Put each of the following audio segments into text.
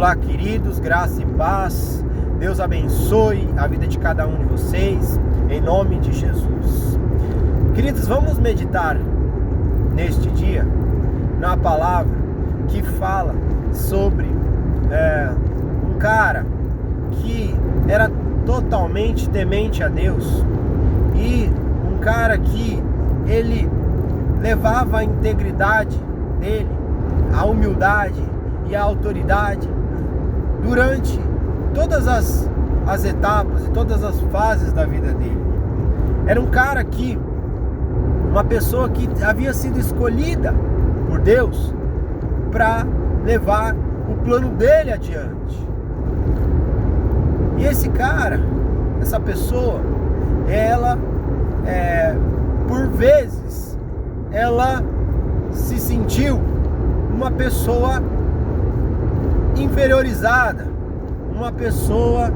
Olá, queridos, graça e paz. Deus abençoe a vida de cada um de vocês, em nome de Jesus. Queridos, vamos meditar neste dia na palavra que fala sobre um cara que era totalmente temente a Deus e um cara que ele levava a integridade dele, a humildade e a autoridade durante todas as etapas e todas as fases da vida dele. Era um cara que, uma pessoa que havia sido escolhida por Deus para levar o plano dele adiante. E esse cara, essa pessoa, ela, por vezes, ela se sentiu uma pessoa inferiorizada, uma pessoa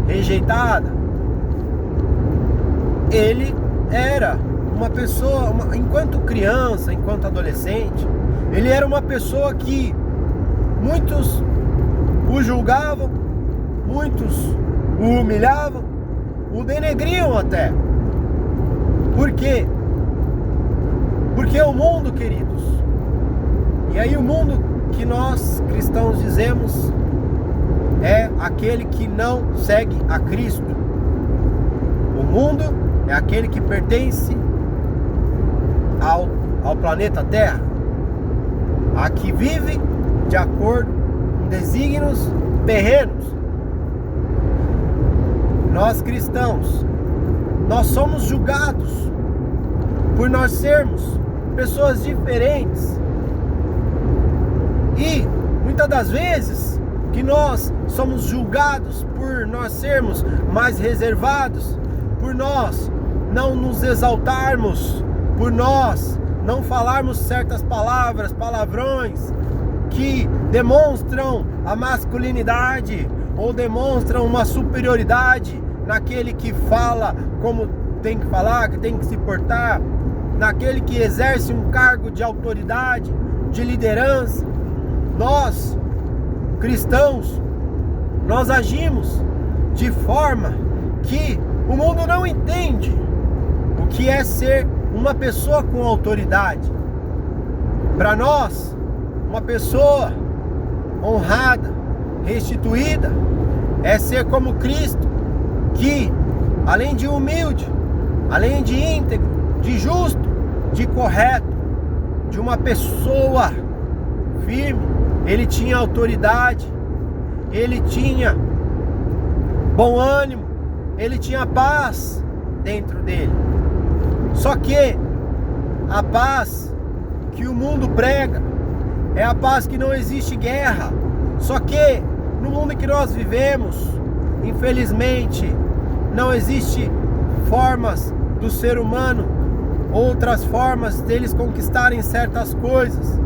rejeitada. Ele era uma pessoa, enquanto criança, enquanto adolescente, ele era uma pessoa que muitos o julgavam, muitos o humilhavam, o denegriam até. Por quê? Porque o mundo, queridos, e aí o mundo que nós cristãos dizemos é aquele que não segue a Cristo. O mundo é aquele que pertence ao planeta Terra, a que vive de acordo com desígnios terrenos. Nós cristãos, nós somos julgados por nós sermos pessoas diferentes. E muitas das vezes que nós somos julgados por nós sermos mais reservados, por nós não nos exaltarmos, por nós não falarmos certas palavras, palavrões que demonstram a masculinidade ou demonstram uma superioridade naquele que fala como tem que falar, que tem que se portar, naquele que exerce um cargo de autoridade, de liderança. Nós, cristãos, nós agimos de forma que o mundo não entende o que é ser uma pessoa com autoridade. Para nós, uma pessoa honrada, restituída, é ser como Cristo, que além de humilde, além de íntegro, de justo, de correto, de uma pessoa firme, ele tinha autoridade, ele tinha bom ânimo, ele tinha paz dentro dele. Só que a paz que o mundo prega é a paz que não existe guerra. Só que no mundo em que nós vivemos, infelizmente, não existe formas do ser humano, outras formas deles conquistarem certas coisas,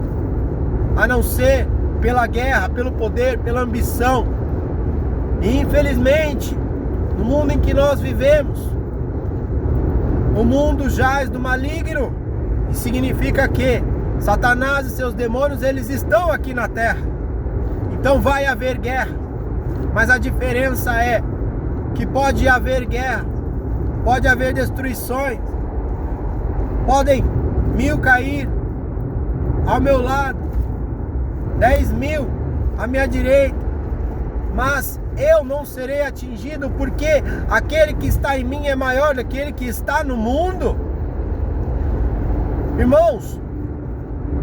a não ser pela guerra, pelo poder, pela ambição. E infelizmente, no mundo em que nós vivemos, o mundo jaz do maligno, e significa que Satanás e seus demônios, eles estão aqui na terra. Então vai haver guerra, mas a diferença é que pode haver guerra, pode haver destruições, podem 1000 cair ao meu lado, 10.000 à minha direita, mas eu não serei atingido, porque aquele que está em mim é maior do que aquele que está no mundo. Irmãos,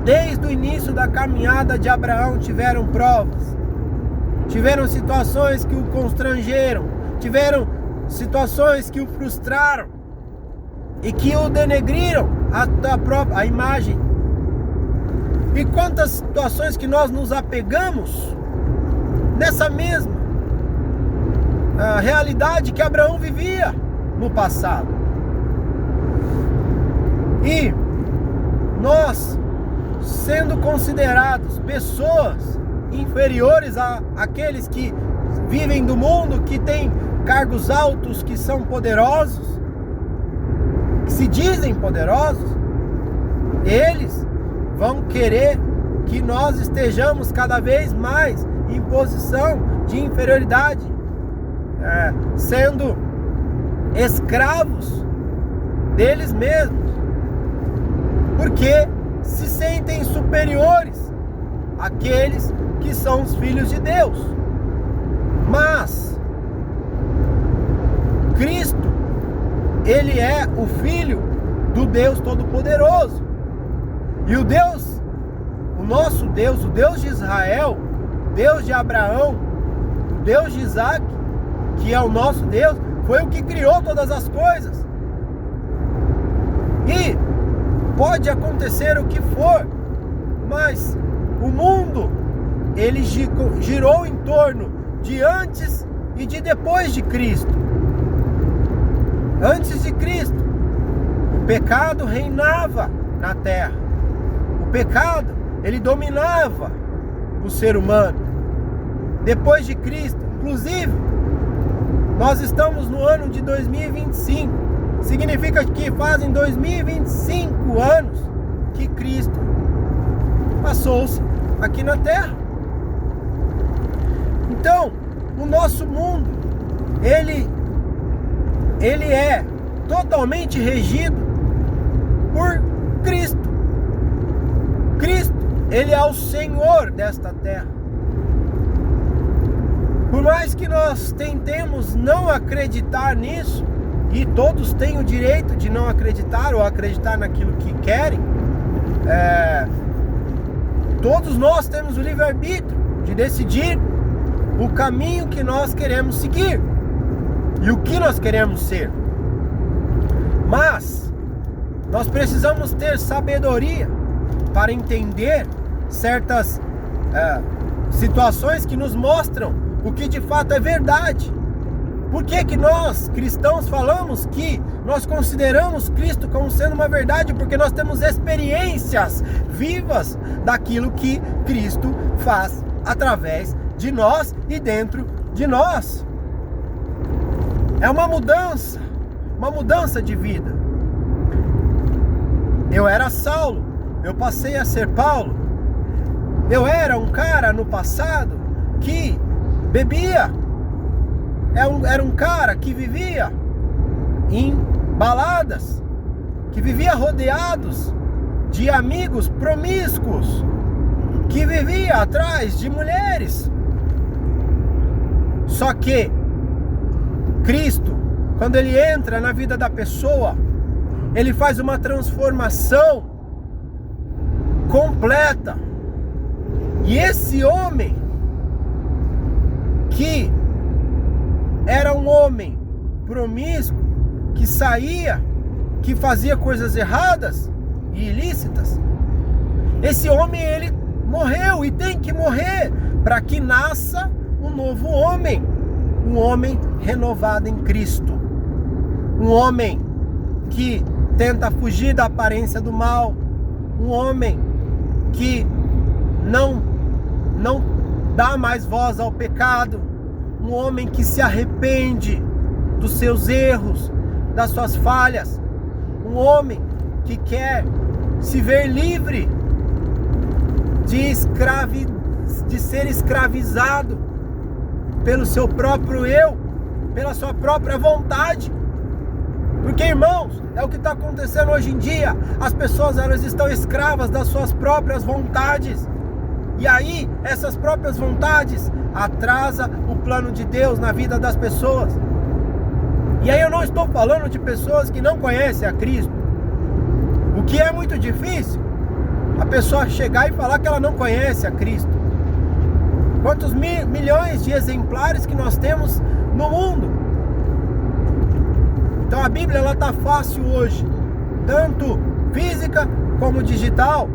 desde o início da caminhada de Abraão tiveram provas, tiveram situações que o constrangeram, tiveram situações que o frustraram e que o denegriram a imagem. E quantas situações que nós nos apegamos nessa mesma realidade que Abraão vivia no passado. E nós, sendo considerados pessoas inferiores àqueles que vivem do mundo, que têm cargos altos, que são poderosos, que se dizem poderosos, eles vão querer que nós estejamos cada vez mais em posição de inferioridade, sendo escravos deles mesmos, porque se sentem superiores àqueles que são os filhos de Deus. Mas Cristo, Ele é o Filho do Deus Todo-Poderoso. E o nosso Deus, o Deus de Israel, o Deus de Abraão, o Deus de Isaac, que é o nosso Deus, foi o que criou todas as coisas. E pode acontecer o que for, mas o mundo, ele girou em torno de antes e de depois de Cristo. Antes de Cristo, o pecado reinava na terra. O pecado, ele dominava o ser humano. Depois de Cristo, inclusive, nós estamos no ano de 2025. Significa que fazem 2025 anos que Cristo passou-se aqui na terra. Então, o nosso mundo, ele é totalmente regido por Cristo. Cristo, Ele é o Senhor desta terra. Por mais que nós tentemos não acreditar nisso, e todos têm o direito de não acreditar ou acreditar naquilo que querem, todos nós temos o livre-arbítrio de decidir o caminho que nós queremos seguir e o que nós queremos ser. Mas nós precisamos ter sabedoria para entender certas situações que nos mostram o que de fato é verdade. Por que nós, cristãos, falamos que nós consideramos Cristo como sendo uma verdade? Porque nós temos experiências vivas daquilo que Cristo faz através de nós e dentro de nós. É uma mudança de vida. Eu era Saulo, eu passei a ser Paulo. Eu era um cara no passado que bebia. Era um cara que vivia em baladas, que vivia rodeados de amigos promíscuos, que vivia atrás de mulheres. Só que Cristo, quando Ele entra na vida da pessoa, Ele faz uma transformação completa. E esse homem, que era um homem promíscuo, que saía, que fazia coisas erradas e ilícitas, esse homem, ele morreu e tem que morrer para que nasça um novo homem, um homem renovado em Cristo, um homem que tenta fugir da aparência do mal, um homem que não dá mais voz ao pecado, um homem que se arrepende dos seus erros, das suas falhas, um homem que quer se ver livre de ser escravizado pelo seu próprio eu, pela sua própria vontade. Porque, irmãos, é o que está acontecendo hoje em dia. As pessoas, elas estão escravas das suas próprias vontades. E aí, essas próprias vontades atrasam o plano de Deus na vida das pessoas. E aí eu não estou falando de pessoas que não conhecem a Cristo. O que é muito difícil, a pessoa chegar e falar que ela não conhece a Cristo. Quantos milhões de exemplares que nós temos no mundo. Então a Bíblia, ela está fácil hoje, tanto física como digital.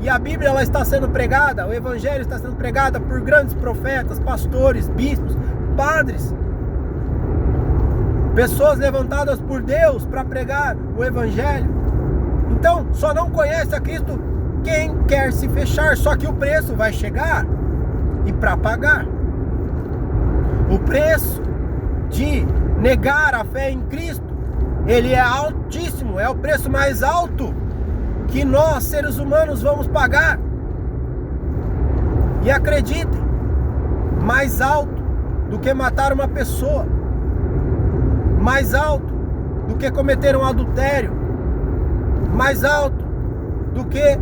E a Bíblia, ela está sendo pregada, o Evangelho está sendo pregado por grandes profetas, pastores, bispos, padres, pessoas levantadas por Deus para pregar o Evangelho. Então, só não conhece a Cristo quem quer se fechar, só que o preço vai chegar e para pagar. O preço de negar a fé em Cristo, ele é altíssimo, é o preço mais alto que nós, seres humanos, vamos pagar. E acreditem, mais alto do que matar uma pessoa, mais alto do que cometer um adultério, mais alto do que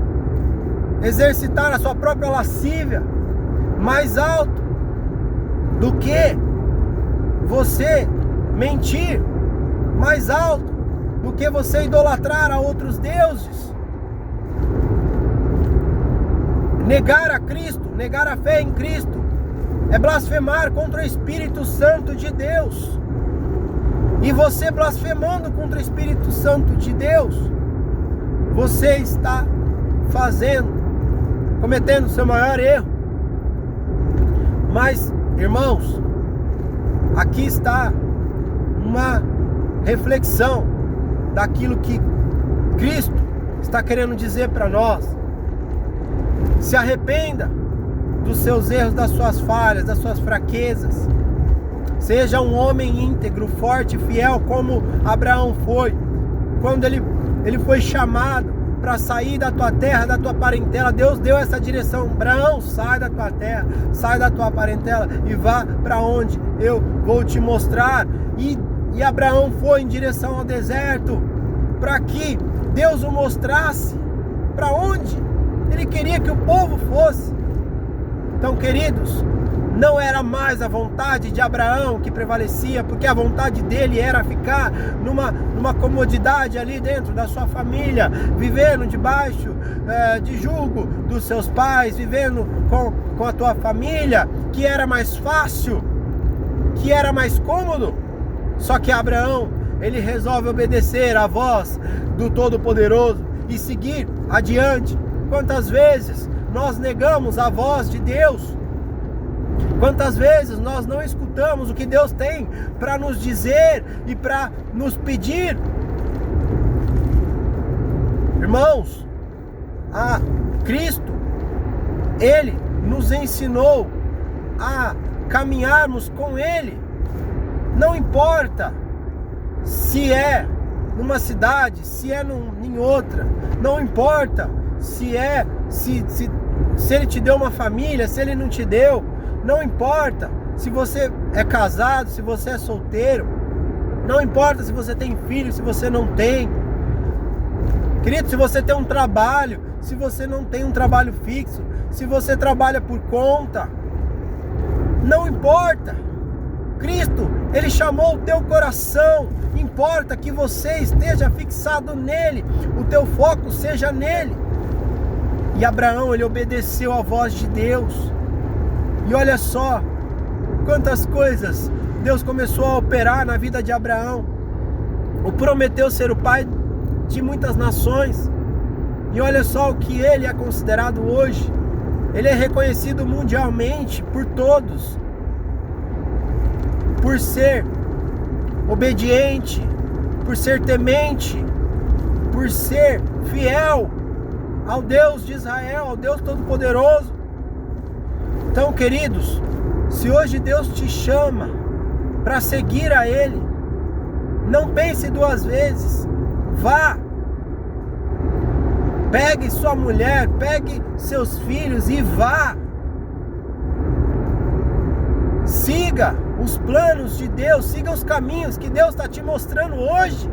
exercitar a sua própria lascívia, mais alto do que você mentir, mais alto do que você idolatrar a outros deuses. Negar a Cristo, negar a fé em Cristo, é blasfemar contra o Espírito Santo de Deus. E você blasfemando contra o Espírito Santo de Deus, você está cometendo o seu maior erro. Mas, irmãos, aqui está uma reflexão daquilo que Cristo está querendo dizer para nós. Se arrependa dos seus erros, das suas falhas, das suas fraquezas. Seja um homem íntegro, forte, fiel, como Abraão foi. Quando ele foi chamado para sair da tua terra, da tua parentela, Deus deu essa direção: Abraão, sai da tua terra, sai da tua parentela e vá para onde eu vou te mostrar. E Abraão foi em direção ao deserto, para que Deus o mostrasse para onde Ele queria que o povo fosse. Então, queridos, não era mais a vontade de Abraão que prevalecia, porque a vontade dele era ficar numa comodidade ali dentro da sua família, vivendo debaixo de jugo dos seus pais, vivendo com a tua família, que era mais fácil, que era mais cômodo. Só que Abraão, ele resolve obedecer à voz do Todo-Poderoso e seguir adiante. Quantas vezes nós negamos a voz de Deus? Quantas vezes nós não escutamos o que Deus tem para nos dizer e para nos pedir? Irmãos, a Cristo, Ele nos ensinou a caminharmos com Ele. Não importa se é numa cidade, se é em outra. Não importa se Ele te deu uma família, se Ele não te deu. Não importa se você é casado, se você é solteiro. Não importa se você tem filho, se você não tem. Querido, se você tem um trabalho, se você não tem um trabalho fixo, se você trabalha por conta, não importa. Cristo, Ele chamou o teu coração. Importa que você esteja fixado nele, o teu foco seja nele. E Abraão, ele obedeceu à voz de Deus. E olha só quantas coisas Deus começou a operar na vida de Abraão. O prometeu ser o pai de muitas nações. E olha só o que ele é considerado hoje. Ele é reconhecido mundialmente por todos, por ser obediente, por ser temente, por ser fiel ao Deus de Israel, ao Deus Todo-Poderoso. Então, queridos, se hoje Deus te chama para seguir a Ele, não pense duas vezes, vá. Pegue sua mulher, pegue seus filhos e vá. Siga os planos de Deus, siga os caminhos que Deus está te mostrando hoje.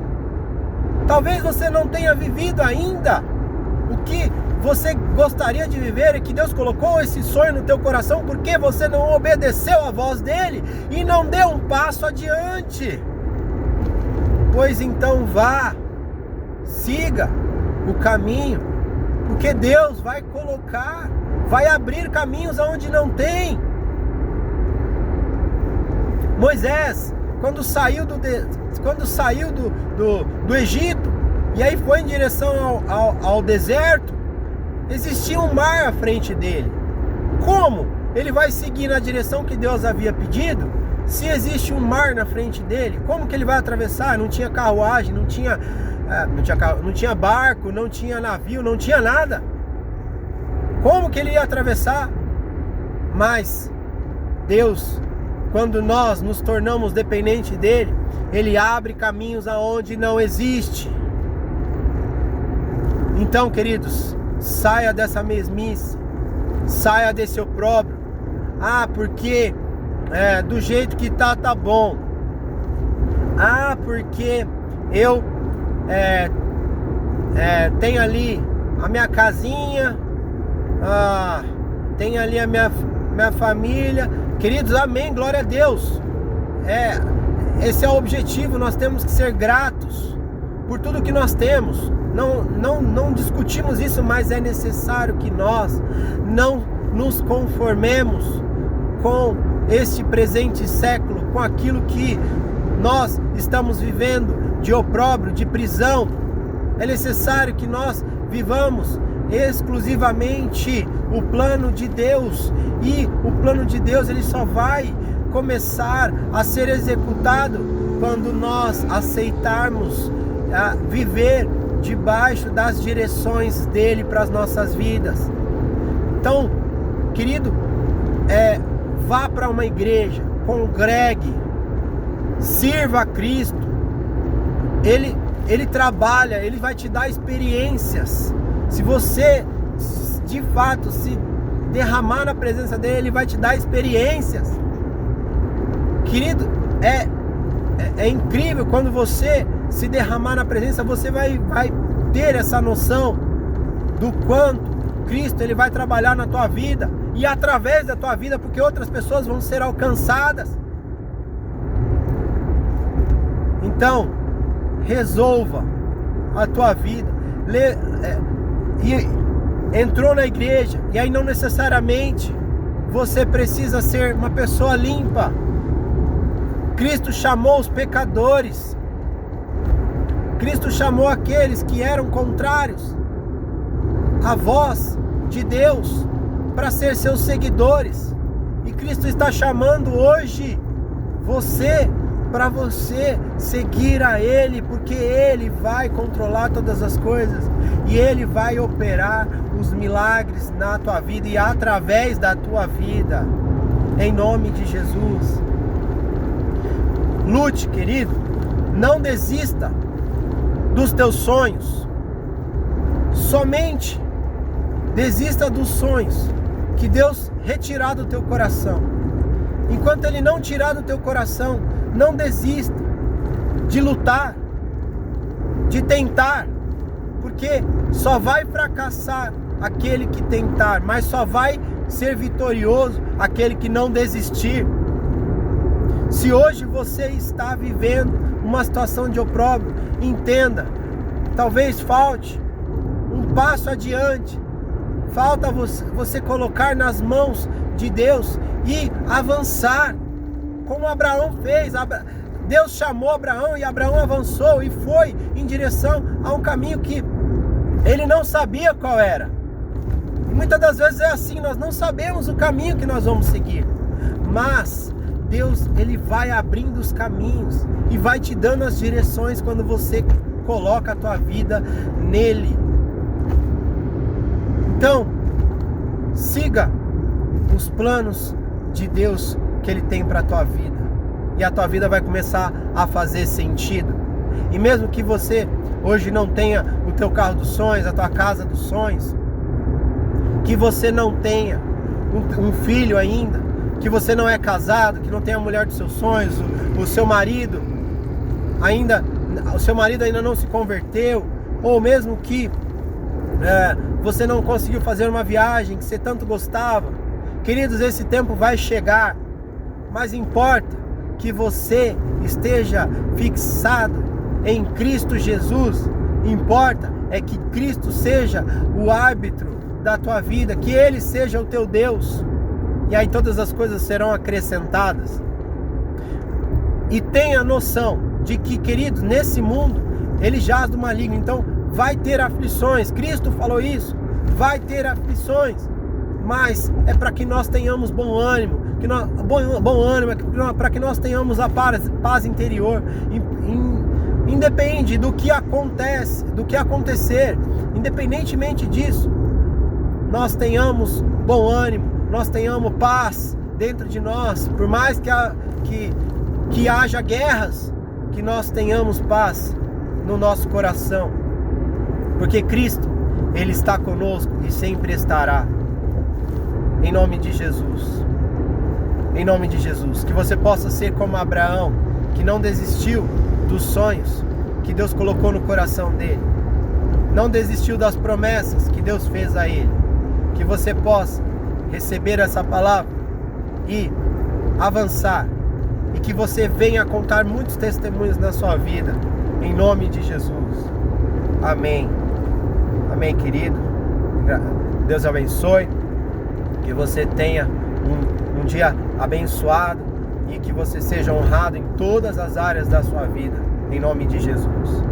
Talvez você não tenha vivido ainda o que você gostaria de viver e que Deus colocou esse sonho no teu coração porque você não obedeceu à voz dele e não deu um passo adiante. Pois então vá, siga o caminho, porque Deus vai colocar, vai abrir caminhos aonde não tem. Moisés, quando saiu do Egito e aí foi em direção ao deserto, existia um mar à frente dele. Como ele vai seguir na direção que Deus havia pedido, se existe um mar na frente dele? Como que ele vai atravessar? Não tinha carruagem, não tinha barco, não tinha navio, não tinha nada. Como que ele ia atravessar? Mas Deus, quando nós nos tornamos dependentes dele, ele abre caminhos aonde não existe. Então, queridos, saia dessa mesmice, saia desse opróbrio, porque do jeito que tá bom. Porque eu tenho ali a minha casinha, tenho ali a minha família. Queridos, amém, glória a Deus. Esse é o objetivo. Nós temos que ser gratos por tudo que nós temos. Não discutimos isso, mas é necessário que nós não nos conformemos com este presente século, com aquilo que nós estamos vivendo de opróbrio, de prisão. É necessário que nós vivamos exclusivamente o plano de Deus, e o plano de Deus ele só vai começar a ser executado quando nós aceitarmos viver debaixo das direções dele para as nossas vidas. Então, querido, vá para uma igreja, congregue, sirva a Cristo. Ele trabalha, ele vai te dar experiências. Se você de fato se derramar na presença dele, ele vai te dar experiências. Querido, é incrível quando você se derramar na presença, você vai ter essa noção do quanto Cristo ele vai trabalhar na tua vida e através da tua vida, porque outras pessoas vão ser alcançadas. Então, resolva a tua vida. Entrou na igreja, e aí não necessariamente você precisa ser uma pessoa limpa. Cristo chamou os pecadores. Cristo chamou aqueles que eram contrários à voz de Deus para ser seus seguidores. E Cristo está chamando hoje você para você seguir a Ele, porque Ele vai controlar todas as coisas e Ele vai operar os milagres na tua vida e através da tua vida, em nome de Jesus. Lute, querido, não desista dos teus sonhos. Somente desista dos sonhos que Deus retirar do teu coração. Enquanto Ele não tirar do teu coração, não desista de lutar, de tentar, porque só vai fracassar aquele que tentar, mas só vai ser vitorioso aquele que não desistir. Se hoje você está vivendo uma situação de opróbrio, entenda, talvez falte um passo adiante, falta você colocar nas mãos de Deus e avançar, como Abraão fez. Deus chamou Abraão e Abraão avançou e foi em direção a um caminho que ele não sabia qual era. E muitas das vezes é assim, nós não sabemos o caminho que nós vamos seguir, mas Deus, Ele vai abrindo os caminhos e vai te dando as direções quando você coloca a tua vida nele. Então, siga os planos de Deus que Ele tem para a tua vida, e a tua vida vai começar a fazer sentido. E mesmo que você hoje não tenha o teu carro dos sonhos, a tua casa dos sonhos, que você não tenha um filho ainda, que você não é casado, que não tem a mulher dos seus sonhos, o seu marido ainda não se converteu, ou mesmo que você não conseguiu fazer uma viagem que você tanto gostava. Queridos, esse tempo vai chegar, mas importa que você esteja fixado em Cristo Jesus. Importa é que Cristo seja o árbitro da tua vida, que Ele seja o teu Deus. E aí todas as coisas serão acrescentadas. E tenha noção de que, queridos, nesse mundo ele jaz do maligno. Então vai ter aflições. Cristo falou isso. Vai ter aflições. Mas é para que nós tenhamos bom ânimo. Para que nós tenhamos a paz interior. Independe do que acontece, do que acontecer. Independentemente disso, nós tenhamos bom ânimo. Nós tenhamos paz dentro de nós, por mais que haja guerras, que nós tenhamos paz no nosso coração, porque Cristo, Ele está conosco e sempre estará, em nome de Jesus. em nome de Jesus. Que você possa ser como Abraão, que não desistiu dos sonhos que Deus colocou no coração dele, não desistiu das promessas que Deus fez a ele. Que você possa receber essa palavra e avançar, e que você venha contar muitos testemunhos na sua vida, em nome de Jesus. Amém. Amém, querido. Deus abençoe. Que você tenha um dia abençoado e que você seja honrado em todas as áreas da sua vida, em nome de Jesus.